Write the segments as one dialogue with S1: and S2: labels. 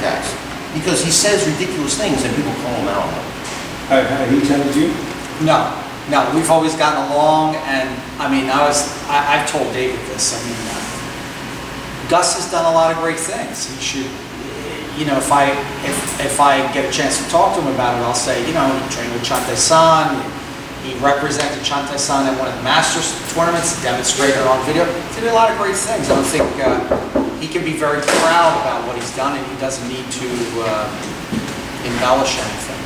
S1: guys. Because he says ridiculous things and people call him out on it.
S2: Have he challenged you?
S3: No, no, we've always gotten along, and I mean, I've told David this. I mean, Gus has done a lot of great things. He should, you know, if I get a chance to talk to him about it, I'll say, you know, he trained with Chante-san. He represented Chante-san in one of the Masters tournaments, demonstrated on video. He did a lot of great things. I don't think he can be very proud about what he's done, and he doesn't need to embellish anything.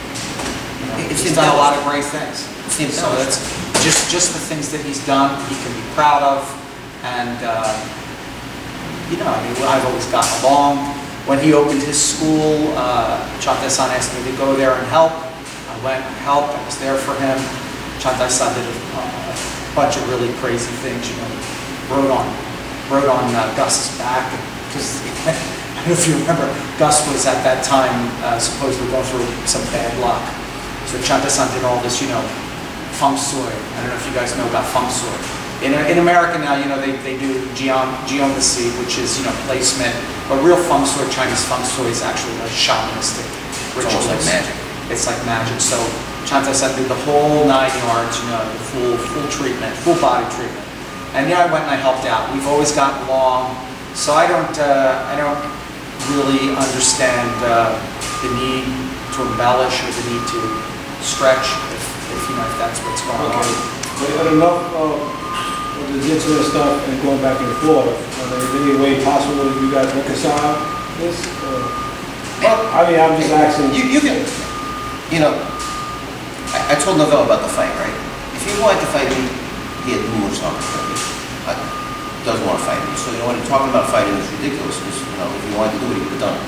S3: You know, he's done a lot of great things. So that's just the things that he's done, he can be proud of. And, you know, I mean, I've always gotten along. When he opened his school, Chante-san asked me to go there and help. I went and helped. I was there for him. Chante-san did a bunch of really crazy things, you know, rode on Gus's back. Because I don't know if you remember, Gus was at that time supposedly going through some bad luck. So Chante-san did all this, you know, feng shui. I don't know if you guys know about feng shui. In America now, you know, they do geomancy, which is, you know, placement. But real feng shui, Chinese feng shui, is actually like shamanistic rituals.
S1: It's almost like magic.
S3: It's like magic. So Chante-san did the whole 9 yards, you know, the full treatment, full body treatment. And yeah, I went and I helped out. We've always gotten along. So I don't really understand the need to embellish or the need to stretch if you know, if that's what's going on.
S2: But enough of the jiu-jitsu and stuff and going back and forth, is there any way possible that you guys reconcile this?
S1: Well,
S2: I mean, I'm just asking.
S1: You can, you know, I told Novell about the fight, right? If he wanted to fight me, he had numerous opportunities. Doesn't want to fight me. So, you know, when he's talking about fighting is ridiculous because, you know, if he wanted to do it, he would have done it.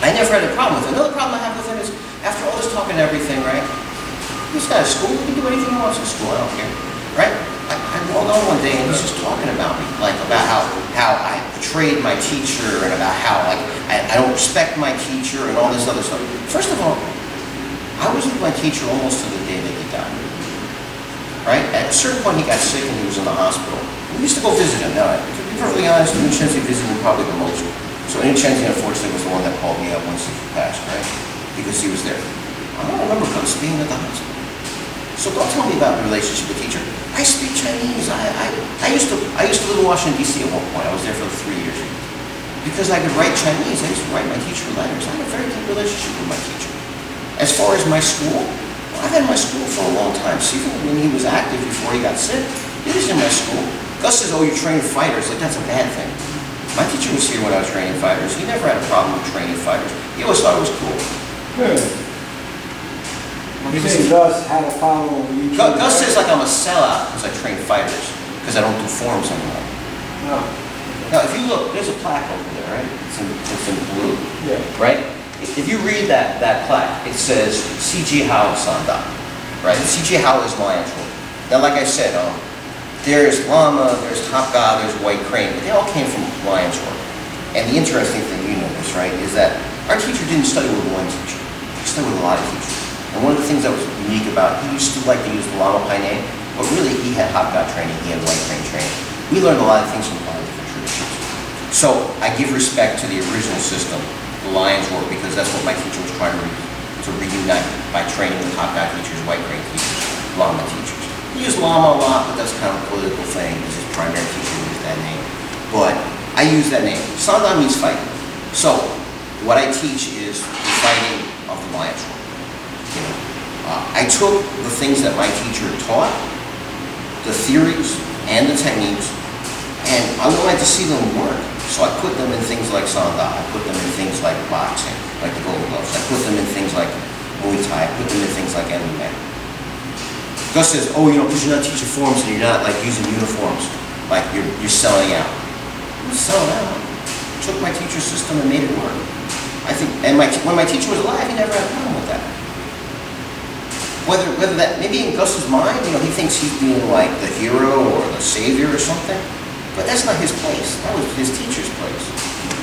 S1: I never had a problem with it. Another problem I have with him is, after all this talking and everything, right? This guy's school, he can do anything he wants in school, I don't care, right? I rolled on one day and he's just talking about me, like about how I betrayed my teacher and about how, like, I don't respect my teacher and all this other stuff. First of all, I was with my teacher almost to the day that he died. Right? At a certain point, he got sick and he was in the hospital. We used to go visit him. Now, to be perfectly honest, Inochenzi visited him probably the most. So Inochenzi, unfortunately, was the one that called me up once he passed, right? Because he was there. I don't remember Gus being at the hospital. So don't tell me about the relationship with the teacher. I speak Chinese. I used to live in Washington, D.C. at one point. I was there for 3 years. Because I could write Chinese, I used to write my teacher letters. I had a very good relationship with my teacher. As far as my school, I've had my school for a long time. Sifu, when he was active before he got sick, he was in my school. Gus says, oh, you train fighters. Like, that's a bad thing. My teacher was here when I was training fighters. He never had a problem with training fighters. He always thought it was cool.
S2: Good. You say Gus had a problem with you?
S1: Gus says, like, I'm a sellout because I train fighters, because I don't do forms anymore.
S2: No.
S1: Now, if you look, there's a plaque over there, right? It's in blue.
S2: Yeah.
S1: Right? If you read that plaque, it says C.G. Hao Sanda, right? C.G. Hao is Lion's Roar. Now, like I said, there's Llama, there's Top God, there's White Crane, but they all came from Lion's Roar. And the interesting thing, you know this, right, is that our teacher didn't study with one teacher. He studied with a lot of teachers. And one of the things that was unique about, he used to like to use the Llama Pai name, but really he had Top God training, he had White Crane training. We learned a lot of things from a lot of different traditions. So I give respect to the original system, the Lion's Roar, because that's what my teacher was trying to reunite by training the Top God teachers, White Crane teachers, Llama teachers. He used Llama a lot, but that's kind of a political thing because his primary teacher used that name. But I use that name. Sanda means fight. So what I teach is the fighting of the Lion's Roar. You know, I took the things that my teacher taught, the theories and the techniques, and I wanted to see them work. So I put them in things like Sanda, I put them in things like boxing, like the Golden Gloves, I put them in things like Muay Thai, I put them in things like MMA. Gus says, oh, you know, because you're not teaching forms and you're not like using uniforms, like you're selling out. I'm selling out. I took my teacher's system and made it work. I think, and when my teacher was alive, he never had a problem with that. Whether that, maybe in Gus's mind, you know, he thinks he's being like the hero or the savior or something. But that's not his place. That was his teacher's place.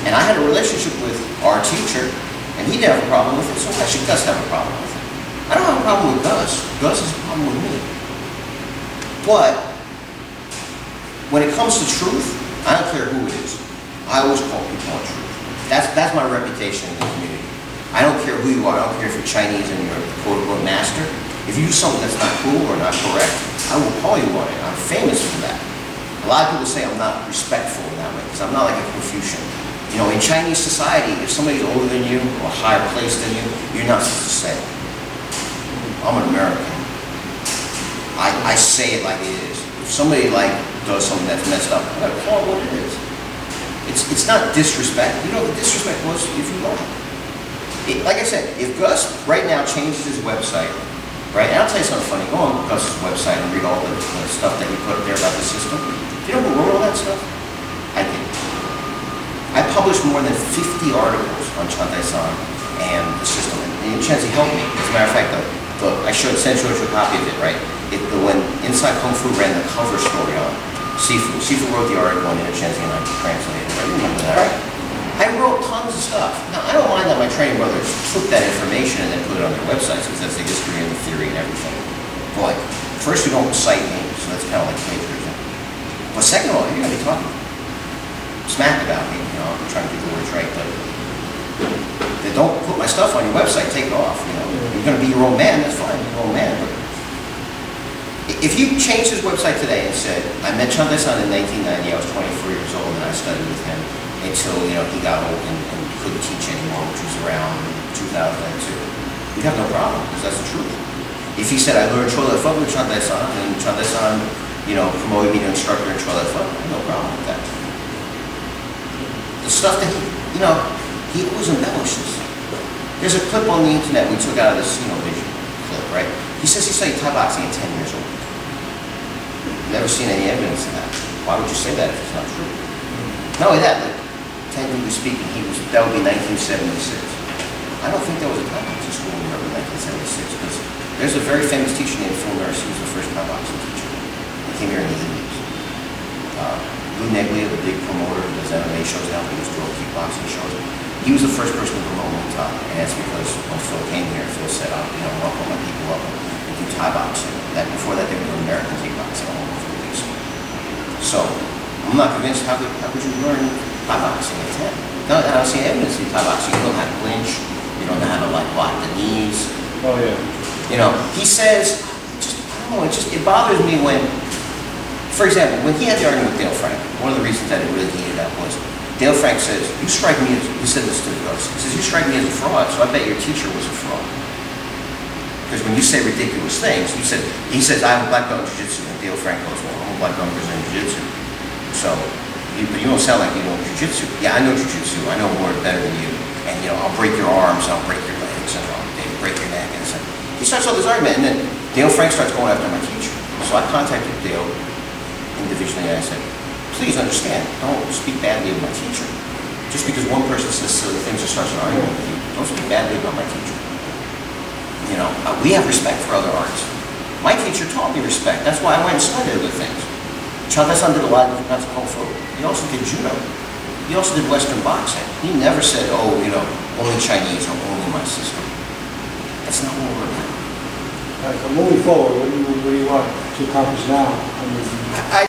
S1: And I had a relationship with our teacher, and he didn't have a problem with it, so why should Gus have a problem with it? I don't have a problem with Gus. Gus has a problem with me. But when it comes to truth, I don't care who it is. I always call people on truth. That's my reputation in the community. I don't care who you are, I don't care if you're Chinese and you're a quote-unquote master. If you do something that's not cool or not correct, I will call you on it. I'm famous for that. A lot of people say I'm not respectful in that way, because I'm not like a Confucian. You know, in Chinese society, if somebody's older than you or higher placed than you, you're not supposed to say it. I'm an American. I say it like it is. If somebody like does something that's messed up, I call it what it is. It's not disrespect. You know, the disrespect was if you love it. Like I said, if Gus right now changes his website, right, and I'll tell you something funny, go on Gus's website and read all the stuff that he put up there about the system. You know who wrote all that stuff? I did. I published more than 50 articles on Chantai-san and the system, and Chenzi helped me. As a matter of fact, I sent you a copy of it, right? When Inside Kung Fu ran the cover story on Sifu. Sifu wrote the article, and Chenzi and I translated it. I remember that, right? I wrote tons of stuff. Now, I don't mind that my training brothers took that information and then put it on their websites, because that's the history and the theory and everything. But first, you don't cite me, so that's kind of like plagiarism. But second of all, you're going to be talking smack about me. You know, I'm trying to get the words right, but don't put my stuff on your website. Take it off. You know, you're going to be your own man. That's fine. You're your own man. But if you changed his website today and said, I met Chantai-san in 1990. I was 24 years old, and I studied with him until, you know, he got old and couldn't teach anymore, which was around 2002. You'd have no problem, because that's the truth. If he said, I learned Chola Foot with Chantai-san, and Chantai-san, you know, promoted me to instructor in Chola Foot, I have no problem with that. The stuff that he always embellishes. There's a clip on the internet we took out of this, vision clip, right? He says he studied Thai boxing at 10 years old. Never seen any evidence of that. Why would you say that if it's not true? Not only that, like, technically speaking, that would be 1976. I don't think there was a Thai boxing school in Europe in 1976, because there's a very famous teacher named Phil Nurse. He was the first Thai boxing teacher. He came here in the 80s. Lou Neglia, the big promoter who does MMA shows now, he was doing kickboxing shows. He was the first person to promote Muay Thai, and that's because when Phil came here, Phil said, I want to put my people up and do Thai boxing. Before that, they were doing American kickboxing all over the place. So, I'm not convinced how could you learn Thai boxing at 10? No, I don't see evidence in Thai boxing. You don't know how to clinch, you don't know how to lock the knees.
S2: Oh yeah.
S1: He says, I don't know, it bothers me when, for example, when he had the argument with Dale Frank, one of the reasons that it really heated up was, Dale Frank says, you strike me as, he said this to us, he says, you strike me as a fraud, so I bet your teacher was a fraud. Because when you say ridiculous things, he says, I have a black belt in jiu-jitsu, and Dale Frank goes, well, I'm a black belt in jiu-jitsu. So, but you don't sound like you know jiu-jitsu. Yeah, I know jiu-jitsu, I know more better than you. And I'll break your arms, I'll break your legs, and I'll break your neck. And he starts all this argument, and then Dale Frank starts going after my teacher. So I contacted Dale individually, and I said, please understand, don't speak badly of my teacher. Just because one person says silly things or starts an argument with you, don't speak badly about my teacher. We have respect for other arts. My teacher taught me respect. That's why I went and studied other things. Chantai-san did a lot of different kinds of Kung Fu. He also did Judo. He also did Western boxing. He never said, only Chinese or only my system. That's not what we're about.
S2: All right, so moving forward, what do you want to accomplish now?